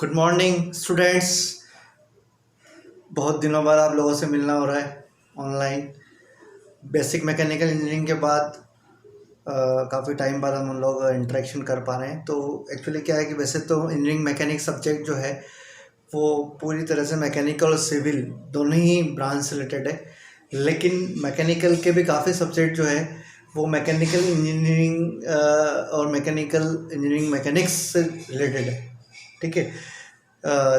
Good morning students. बहुत दिनों बाद आप लोगों से मिलना हो रहा है ऑनलाइन। बेसिक मैकेनिकल इंजीनियरिंग के बाद काफ़ी टाइम बाद हम लोग इंटरेक्शन कर पा रहे हैं। तो एक्चुअली क्या है कि वैसे तो इंजीनियरिंग मैकेनिक्स सब्जेक्ट जो है वो पूरी तरह से मैकेनिकल और सिविल दोनों ही ब्रांच से रिलेटेड है, लेकिन मैकेनिकल के भी काफ़ी सब्जेक्ट जो है वो मैकेनिकल इंजीनियरिंग और मैकेनिकल इंजीनियरिंग मैकेनिक्स से रिलेटेड है। ठीक है,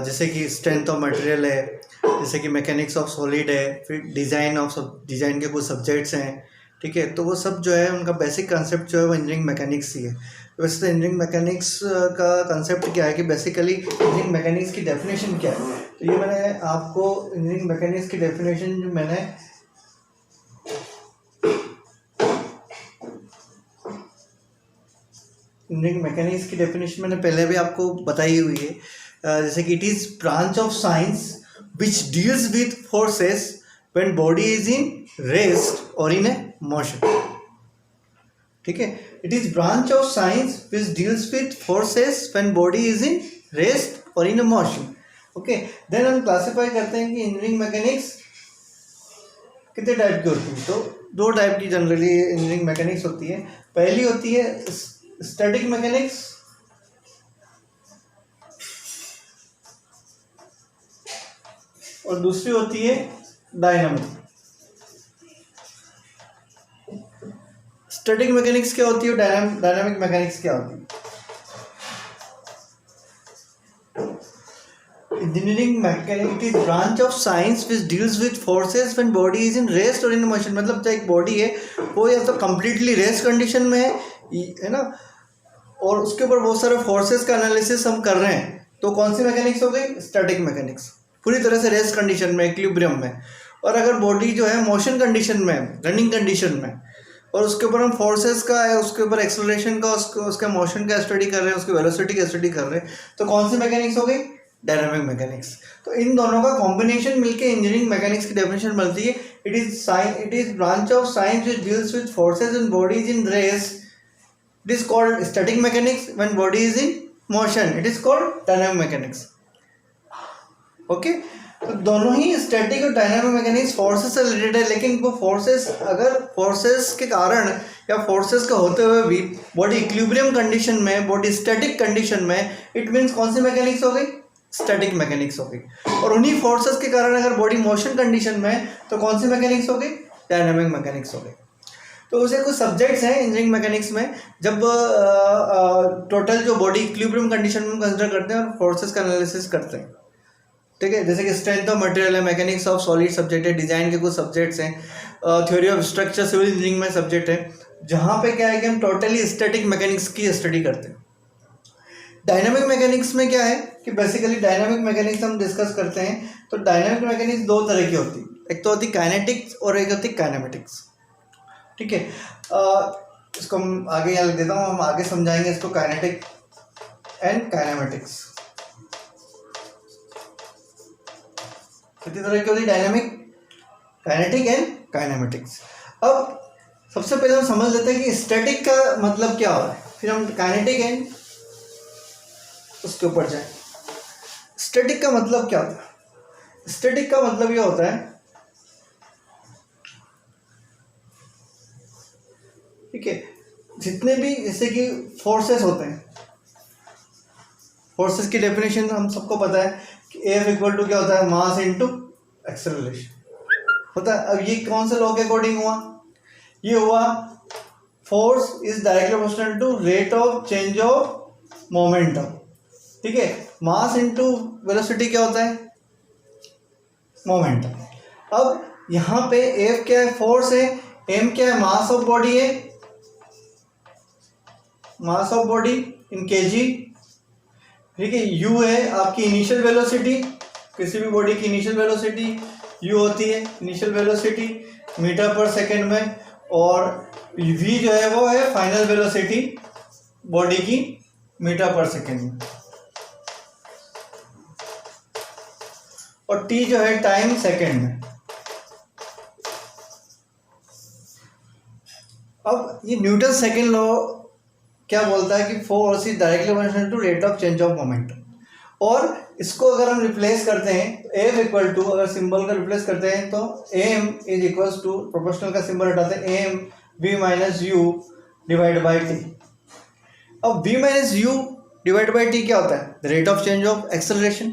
जैसे कि स्ट्रेंथ ऑफ मटेरियल है, जैसे कि मैकेनिक्स ऑफ सॉलिड है, फिर डिज़ाइन के कुछ सब्जेक्ट्स हैं। ठीक है, तो वो सब जो है उनका बेसिक कंसेप्ट जो है वो इंजीनियरिंग मैकेनिक्स ही है। तो वैसे तो इंजीनियरिंग मैकेनिक्स का कंसेप्ट क्या है कि बेसिकली इंजीनियरिंग मैकेनिक्स की डेफिनेशन क्या है। तो ये मैंने आपको इंजीनियरिंग मैकेनिक्स की डेफिनेशन जो मैंने इंजीनियरिंग मैकेनिक्स की डेफिनेशन मैंने पहले भी आपको बताई हुई है। जैसे कि it is branch of science which deals with forces when body is in rest और इन ए मोशन। ठीक है, it is branch of science which deals with forces when body is in rest और इन ए मोशन। ओके, देन हम classify करते हैं कि engineering mechanics कितने type की होती है। तो दो टाइप की जनरली इंजीनियरिंग मैकेनिक्स होती है। पहली होती है स्टैटिक मैकेनिक्स और दूसरी होती है डायनामिक। स्टैटिक मैकेनिक्स क्या होती है, डायनामिक मैकेनिक्स क्या होती है। Engineering mechanics is branch of science which deals with forces when body is in rest और इन मोशन। मतलब जो एक बॉडी है वो या तो कंप्लीटली रेस्ट कंडीशन में है ना, और उसके ऊपर बहुत सारे फोर्सेस का एनालिसिस हम कर रहे हैं, तो कौन सी मैकेनिक्स हो गई, स्टैटिक मैकेनिक्स। पूरी तरह से रेस्ट कंडीशन में, इक्विलिब्रियम में। और अगर बॉडी जो है मोशन कंडीशन में, रनिंग कंडीशन में, और उसके ऊपर हम फोर्सेस का है, उसके ऊपर एक्सेलरेशन का, उसके मोशन का स्टडी कर रहे हैं, उसकी वेलोसिटी का स्टडी कर रहे हैं, तो कौन सी मैकेनिक्स हो गई, डायनामिक मैकेनिक्स। तो इन दोनों का कॉम्बिनेशन मिलके इंजीनियरिंग मैकेनिक्स की डेफिनेशन बनती है। It is branch of science which deals with forces in bodies in rest, it is called static mechanics. When body is in motion, it is called dynamic mechanics. Okay, तो दोनों ही static और dynamic mechanics forces से related है, लेकिन वो forces, अगर forces के कारण या फोर्सेस का होते हुए भी बॉडी इक्विलिब्रियम कंडीशन में, बॉडी स्टैटिक कंडीशन में, इट मीन्स कौन सी मैकेनिक्स हो गई, स्टैटिक मैकेनिक्स हो गई। और उन्हीं फोर्सेस के कारण अगर बॉडी मोशन कंडीशन में, तो कौन सी मैकेनिक्स हो गई, डायनामिक मैकेनिक्स हो गई। तो उसे कुछ सब्जेक्ट्स हैं इंजीनियरिंग मैकेनिक्स में, जब टोटल जो बॉडी इक्विलिब्रियम कंडीशन में कंसिडर करते हैं और फोर्सेस का एनालिसिस करते हैं। ठीक है, जैसे कि स्ट्रेंथ ऑफ मटेरियल है, मैकेनिक्स ऑफ सॉलिड सब्जेक्ट है, डिजाइन के कुछ सब्जेक्ट्स हैं, theory of structure civil engineering में सब्जेक्ट है, जहाँ पे क्या है कि हम टोटली स्टैटिक मैकेनिक्स की स्टडी करते हैं। डायनामिक मैकेनिक्स में क्या है कि बेसिकली डायनामिक मैकेनिक्स हम डिस्कस करते हैं। तो डायनामिक मैकेनिक्स दो तरह की होती है, एक तो होती काइनेटिक्स और एक होती काइनेमेटिक्स। ठीक है, इसको हम आगे यहाँ लिख देता हूँ, हम आगे समझाएंगे इसको, काइनेटिक एंड काइनेमेटिक्स। कितनी तरह की होती है, डायनामिक, काइनेटिक एंड काइनेमेटिक्स। अब सबसे पहले हम समझ लेते हैं कि स्टैटिक का मतलब क्या होता है, फिर हम काइनेटिक एंड उसके ऊपर जाए। स्टैटिक का मतलब क्या होता है, स्टैटिक का मतलब ये होता है, ठीक है, जितने भी जैसे कि फोर्सेस होते हैं, फोर्सेस की डेफिनेशन हम सबको पता है कि F इक्वल टू क्या होता है, मास इनटू एक्सेलरेशन होता है। अब ये कौन से लॉ के अकॉर्डिंग हुआ, ये हुआ force is directly proportional to rate of change of momentum. ठीक है, मास इनटू वेलोसिटी क्या होता है, मोमेंटम। अब यहाँ पे F क्या है, फोर्स है, M क्या है, मास ऑफ बॉडी है, mass of body in KG. ठीक है, यू है आपकी इनिशियल वेलोसिटी, किसी भी बॉडी की इनिशियल वेलोसिटी यू होती है, इनिशियल वेलोसिटी मीटर पर सेकंड में, और वी जो है वो है फाइनल वेलोसिटी बॉडी की मीटर पर सेकंड में, और टी जो है टाइम सेकंड में। अब ये न्यूटन सेकंड लॉ क्या बोलता है कि force is directly proportional to rate of change of momentum. और इसको अगर हम रिप्लेस करते हैं एफ इक्वल टू, अगर सिंबल का रिप्लेस करते हैं तो M is equals to, proportional का सिंबल हटाते हैं, M V minus you divide by T. अब V minus you divide by T क्या होता है? Rate of change of acceleration,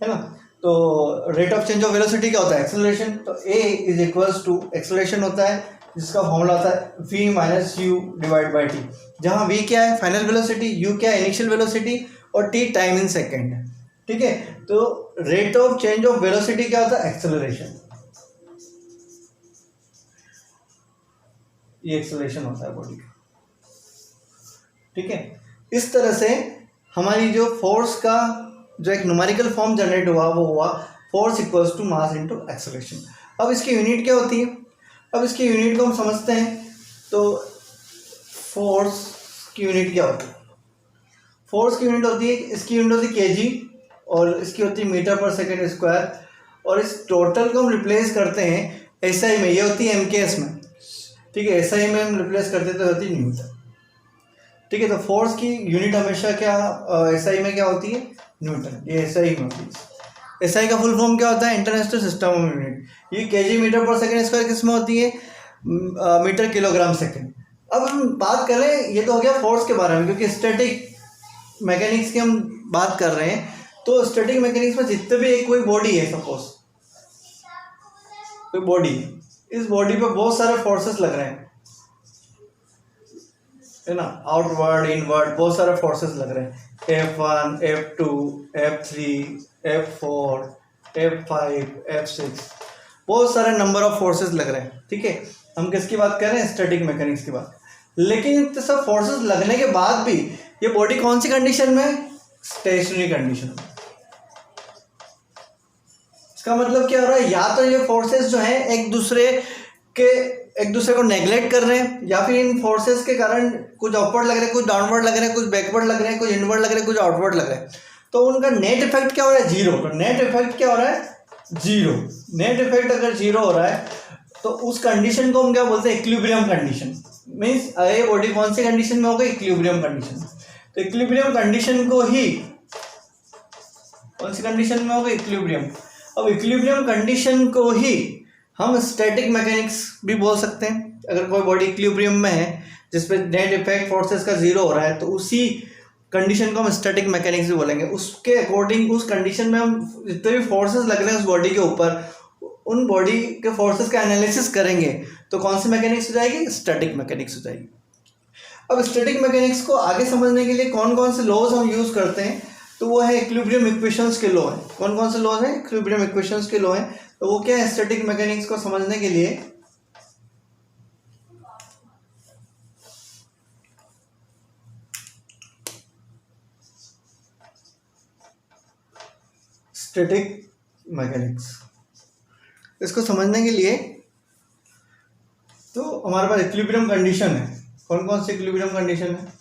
है ना। तो rate of change of velocity क्या होता है? एक्सेलरेशन। तो a is equals to acceleration होता है जिसका फॉर्मूला आता है v minus you divide by t, जहाँ वी क्या है? फाइनल वेलोसिटी, यू क्या है? इनिशियल वेलोसिटी, और टी टाइम इन सेकेंड। ठीक है, तो rate of change of velocity क्या होता है? एक्सेलरेशन। ये एक्सेलरेशन होता है बॉडी का। ठीक है, इस तरह से हमारी जो फोर्स का जो एक न्यूमेरिकल फॉर्म जनरेट हुआ वो हुआ force equals to mass into acceleration. अब इसकी यूनिट क्या होती है? अब इसकी यूनिट को हम समझते हैं। तो फोर्स की यूनिट क्या होती है? फोर्स की यूनिट होती है, इसकी यूनिट होती है केजी और इसकी होती है मीटर पर सेकेंड स्क्वायर, और इस टोटल को हम रिप्लेस करते हैं एसआई में, ये होती है एमकेएस में। ठीक है, एसआई में हम रिप्लेस करते तो होती है न्यूटन। ठीक है, तो फोर्स की यूनिट हमेशा क्या एसआई में क्या होती है? न्यूटन। ये एसआई में होती है। एसआई का फुल फॉर्म क्या होता है? International system of unit. ये KG meter per second square किस में होती है? Meter kilogram second. अब हम बात करें, ये तो हो गया फोर्स के बारे में, क्योंकि स्टैटिक मैकेनिक्स की हम बात कर रहे हैं। तो स्टैटिक मैकेनिक्स में जितने भी एक कोई बॉडी है, सपोज कोई बॉडी है, इस बॉडी पे बहुत सारे फोर्सेस लग रहे हैं, है ना, आउटवर्ड इनवर्ड बहुत सारे फोर्सेस लग रहे हैं, F1 F2 F3 F4 F5 F6, बहुत सारे नंबर ऑफ फोर्सेस लग रहे हैं। ठीक है, हम किसकी बात कर रहे हैं? स्टैटिक मैकेनिक्स की बात। लेकिन तो सब फोर्सेस लगने के बाद भी ये बॉडी कौन सी कंडीशन में? स्टेशनरी कंडीशन में। इसका मतलब क्या हो रहा है? या तो ये फोर्सेस जो हैं एक दूसरे को नेग्लेक्ट कर रहे हैं, या फिर इन फोर्सेस के कारण कुछ अपवर्ड लग रहे हैं, कुछ डाउनवर्ड लग रहे हैं, कुछ बैकवर्ड लग रहे हैं, कुछ इनवर्ड लग रहे हैं, कुछ आउटवर्ड लग रहे हैं। तो उनका नेट इफेक्ट क्या हो रहा है? जीरो। तो नेट इफेक्ट क्या हो रहा है? जीरो। नेट इफेक्ट अगर जीरो हो रहा है तो उस कंडीशन को हम क्या बोलते हैं? Equilibrium condition. मीन्स ये बॉडी कौन सी कंडीशन में होगा? Equilibrium condition. तो इक्विलिब्रियम कंडीशन को ही कौन सी कंडीशन में होगा? इक्विलिब्रियम। अब इक्विलिब्रियम कंडीशन को ही हम स्टैटिक मैकेनिक्स भी बोल सकते हैं। अगर कोई बॉडी इक्विलिब्रियम में है जिसपे नेट इफेक्ट फोर्सेस का जीरो हो रहा है, तो उसी कंडीशन को हम स्टैटिक मैकेनिक्स भी बोलेंगे। उसके अकॉर्डिंग उस कंडीशन में हम जितने भी फोर्सेस लग रहे हैं उस बॉडी के ऊपर, उन बॉडी के फोर्सेस का एनालिसिस करेंगे तो कौन सी मैकेनिक्स हो जाएगी? स्टैटिक मैकेनिक्स हो जाएगी। अब स्टैटिक मैकेनिक्स को आगे समझने के लिए कौन कौन से लॉज हम यूज करते हैं? तो वो है इक्विलिब्रियम इक्वेशंस के लॉ है। कौन कौन से लॉज हैं? इक्विलिब्रियम इक्वेशंस के लॉ हैं। तो वो क्या है? स्टैटिक मैकेनिक्स को समझने के लिए स्टैटिक मैकेनिक्स, इसको समझने के लिए तो हमारे पास इक्विलिब्रियम कंडीशन है। कौन कौन सी इक्विलिब्रियम कंडीशन है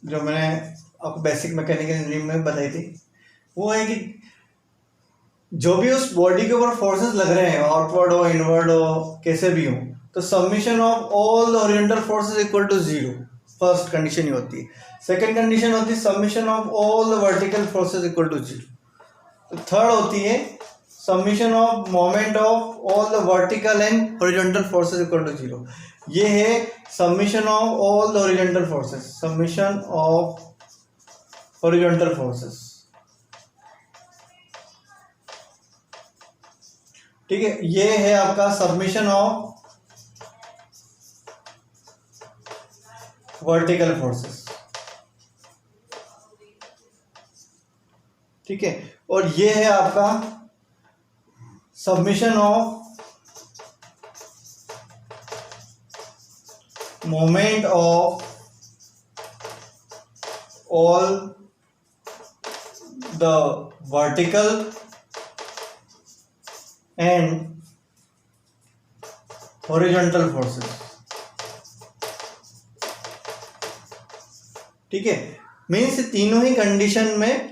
जो मैंने आपको बेसिक मैकेनिकल इंजीनियरिंग में बताई थी? वो है कि जो भी उस बॉडी के ऊपर फोर्सेस लग रहे हैं, आउटवर्ड हो इनवर्ड हो कैसे भी हो, तो submission of all the horizontal forces equal to zero. First condition ही होती है। सेकंड कंडीशन होती है submission of all the vertical forces equal to zero. Third होती है submission of moment of all the vertical and horizontal forces equal to zero. ये है submission of all the horizontal forces, submission of horizontal forces. ठीक है, ये है आपका submission of vertical forces. ठीक है, और ये है आपका submission of moment of all the vertical and horizontal forces. ठीक है, मीन्स तीनों ही कंडीशन में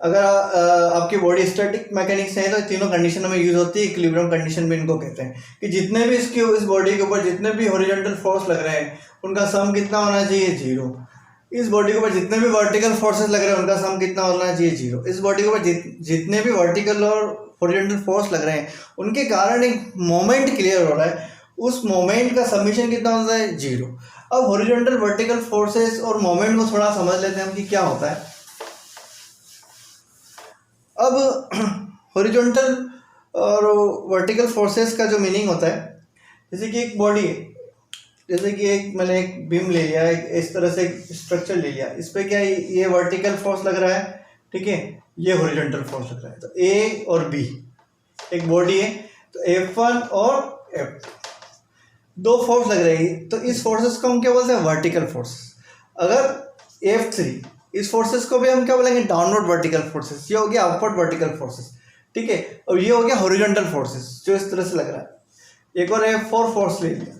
अगर आपकी बॉडी स्टैटिक मैकेनिक्स है तो तीनों कंडीशन में यूज होती है। इक्विलिब्रियम कंडीशन भी इनको कहते हैं कि जितने भी इस बॉडी के ऊपर जितने भी हॉरिजॉन्टल फोर्स लग रहे हैं उनका सम कितना होना चाहिए? जीरो। इस बॉडी के ऊपर जितने भी वर्टिकल फोर्सेस लग रहे हैं उनका सम कितना होना चाहिए 0। इस बॉडी के ऊपर जितने भी वर्टिकल और हॉरिजॉन्टल फोर्स लग रहे हैं उनके कारण एक मोमेंट क्रिएट हो रहा है, उस मोमेंट का समीशन कितना होता है 0। अब हॉरिजॉन्टल वर्टिकल फोर्सेस और मोमेंट को थोड़ा समझ लेते हैं हम कि क्या होता है। अब हॉरिजॉन्टल और वर्टिकल फोर्सेस का जो मीनिंग होता है, जैसे कि एक बॉडी है, जैसे कि एक मैंने एक बीम ले लिया, एक इस तरह से एक स्ट्रक्चर ले लिया, इस पे क्या ये वर्टिकल फोर्स लग रहा है, ठीक है, ये हॉरिजॉन्टल फोर्स लग रहा है। तो ए और बी एक बॉडी है, तो F1 और F2 दो फोर्स लग रही है, तो इस फोर्सेस को हम क्या बोलते हैं वर्टिकल फोर्सेस। अगर F3 इस फोर्सेस को भी हम क्या बोलेंगे डाउनवर्ड वर्टिकल फोर्सेस, ये हो गया अपवर्ड वर्टिकल फोर्सेस, ठीक है। और ये हो गया हॉरिजॉन्टल फोर्सेस जो इस तरह से लग रहा है। एक और F4 फोर्स ले लिया,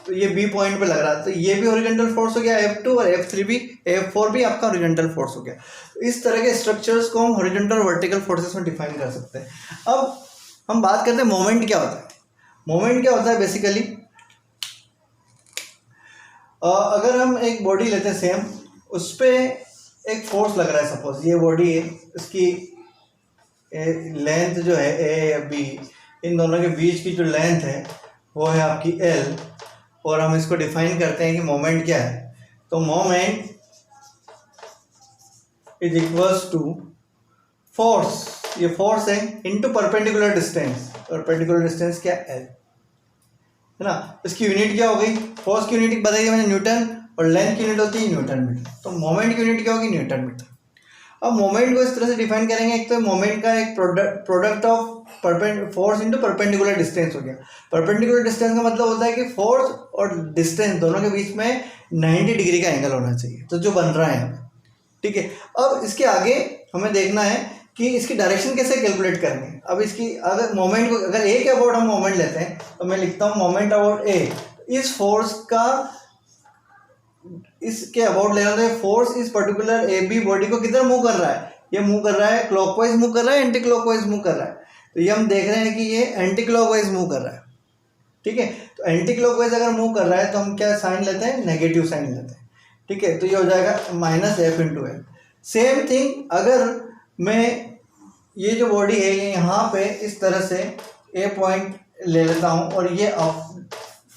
तो ये बी पॉइंट पे लग रहा है, तो ये भी हॉरिजॉन्टल फोर्स हो गया F2, और F3 भी F4 भी आपका हॉरिजॉन्टल फोर्स हो गया। तो इस तरह के स्ट्रक्चर्स को हम हॉरिजॉन्टल वर्टिकल फोर्सेस में डिफाइन कर सकते हैं। अब हम बात करते हैं मोमेंट क्या होता है। मोमेंट क्या होता है बेसिकली, अगर हम एक बॉडी लेते हैं सेम, उस पर एक फोर्स लग रहा है, सपोज ये बॉडी है, इसकी लेंथ जो है ए या बी, इन दोनों के बीच की जो लेंथ है वो है आपकी L, और हम इसको डिफाइन करते हैं कि मोमेंट क्या है। तो moment is equals to force, ये फोर्स है, into perpendicular distance. Perpendicular distance क्या है ना, इसकी यूनिट क्या हो गई, फोर्स की यूनिट बताइए मैंने न्यूटन, और लेंथ की यूनिट होती है न्यूटन मीटर, तो मोमेंट की यूनिट क्या होगी न्यूटन मीटर। अब मोमेंट को इस तरह से डिफाइन करेंगे, एक तो मोमेंट का एक product of force into perpendicular distance हो गया। परपेंडिकुलर डिस्टेंस का मतलब होता है कि फोर्स और डिस्टेंस दोनों के बीच में 90 डिग्री का एंगल होना चाहिए, तो जो बन रहा है हमें, ठीक है। अब इसके आगे हमें देखना है कि इसकी डायरेक्शन कैसे कैलकुलेट करेंगे। अब इसकी अगर मोमेंट को, अगर ए के अबाउट हम मोमेंट लेते हैं, तो मैं लिखता हूँ मोमेंट अबाउट ए, इस फोर्स का इसके अबाउट ले रहा है, फोर्स इस पर्टिकुलर ए बी बॉडी को किधर मूव कर रहा है, ये मूव कर रहा है क्लॉकवाइज मूव कर रहा है, एंटी क्लॉकवाइज मूव कर रहा है। तो ये हम देख रहे हैं कि ये एंटी क्लॉकवाइज मूव कर रहा है, ठीक है। तो एंटी क्लॉकवाइज अगर मूव कर रहा है तो हम क्या साइन लेते हैं, नेगेटिव साइन लेते हैं, ठीक है। तो ये हो जाएगा -F/L। सेम थिंग अगर मैं ये जो बॉडी है ये यहाँ पे इस तरह से ए पॉइंट ले लेता हूँ, और ये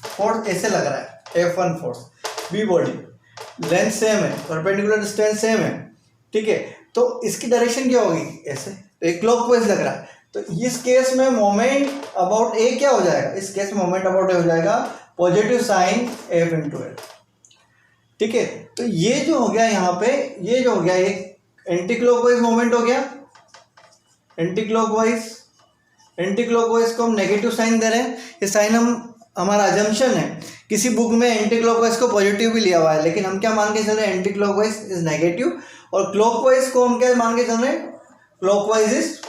फोर्स ऐसे लग रहा है F1 force, B body length same है, परपेंडिकुलर डिस्टेंस सेम है, ठीक है। तो इसकी डायरेक्शन क्या होगी ऐसे, तो एक क्लॉकवाइज लग रहा है, तो इस केस में मोमेंट अबाउट ए क्या हो जाएगा, इस केस में मोमेंट अबाउट ए हो जाएगा पॉजिटिव साइन F/L, ठीक है। तो ये जो हो गया यहाँ पे, ये जो हो गया एक एंटी क्लॉकवाइज मोमेंट हो गया, एंटी क्लॉकवाइज को हम नेगेटिव साइन दे रहे हैं। ये साइन हमारा अजम्पशन है, किसी बुक में एंटी क्लॉकवाइज को पॉजिटिव भी लिया हुआ है, लेकिन हम क्या मान के चल रहे हैं, एंटी क्लॉकवाइज इज नेगेटिव, और क्लॉकवाइज को हम क्या मान के चल रहे हैं, क्लॉकवाइज इज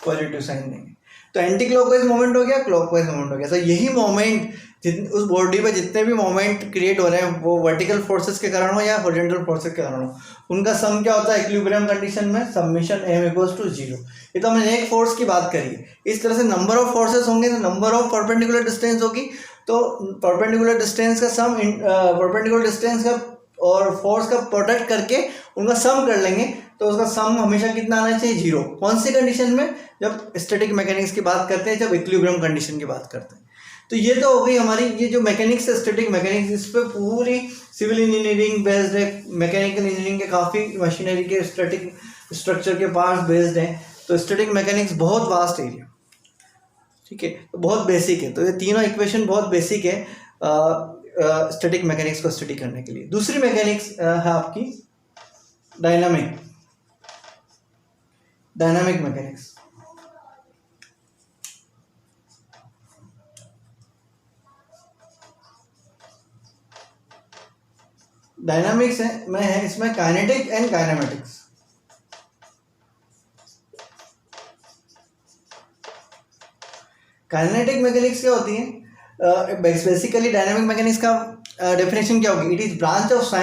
पॉजिटिव साइन देंगे। तो एंटी क्लॉकवाइज मोमेंट हो गया, क्लॉकवाइज मोमेंट हो गया। तो यही मोमेंट उस बॉडी पे जितने भी मोमेंट क्रिएट हो रहे हैं, वो वर्टिकल फोर्सेस के कारण हो या हॉरिजॉन्टल फोर्सेस के कारण हो, उनका सम क्या होता है इक्विलिब्रियम कंडीशन में, समेशन M=0। ये तो हमने एक फोर्स की बात करी है। इस तरह से नंबर ऑफ फोर्सेस होंगे तो नंबर ऑफ परपेंडिकुलर डिस्टेंस होगी, तो परपेंडिकुलर डिस्टेंस का सम, परपेंडिकुलर डिस्टेंस का और फोर्स का प्रोडक्ट करके उनका सम कर लेंगे, तो उसका सम हमेशा कितना आना चाहिए 0। कौन सी कंडीशन में, जब स्टैटिक मैकेनिक्स की बात करते हैं, जब इक्विलिब्रियम कंडीशन की बात करते हैं। तो ये तो हो गई हमारी ये जो मैकेनिक्स है, स्टैटिक मैकेनिक्स, इस पे पूरी सिविल इंजीनियरिंग बेस्ड है, मैकेनिकल इंजीनियरिंग के काफ़ी मशीनरी के स्टैटिक स्ट्रक्चर के पार्ट्स बेस्ड हैं। तो स्टैटिक मैकेनिक्स बहुत वास्ट एरिया, ठीक है, तो बहुत बेसिक है। तो ये तीनों इक्वेशन बहुत बेसिक है स्टैटिक मैकेनिक्स को स्टडी करने के लिए। दूसरी मैकेनिक्स है आपकी डायनामिक मैकेनिक्स। डायनामिक्स में है इसमें kinetic and kinematics. Kinetic mechanics क्या होती है, बेसिकली डायनामिक मैकेनिक्स का डेफिनेशन क्या होगी, it is branch of science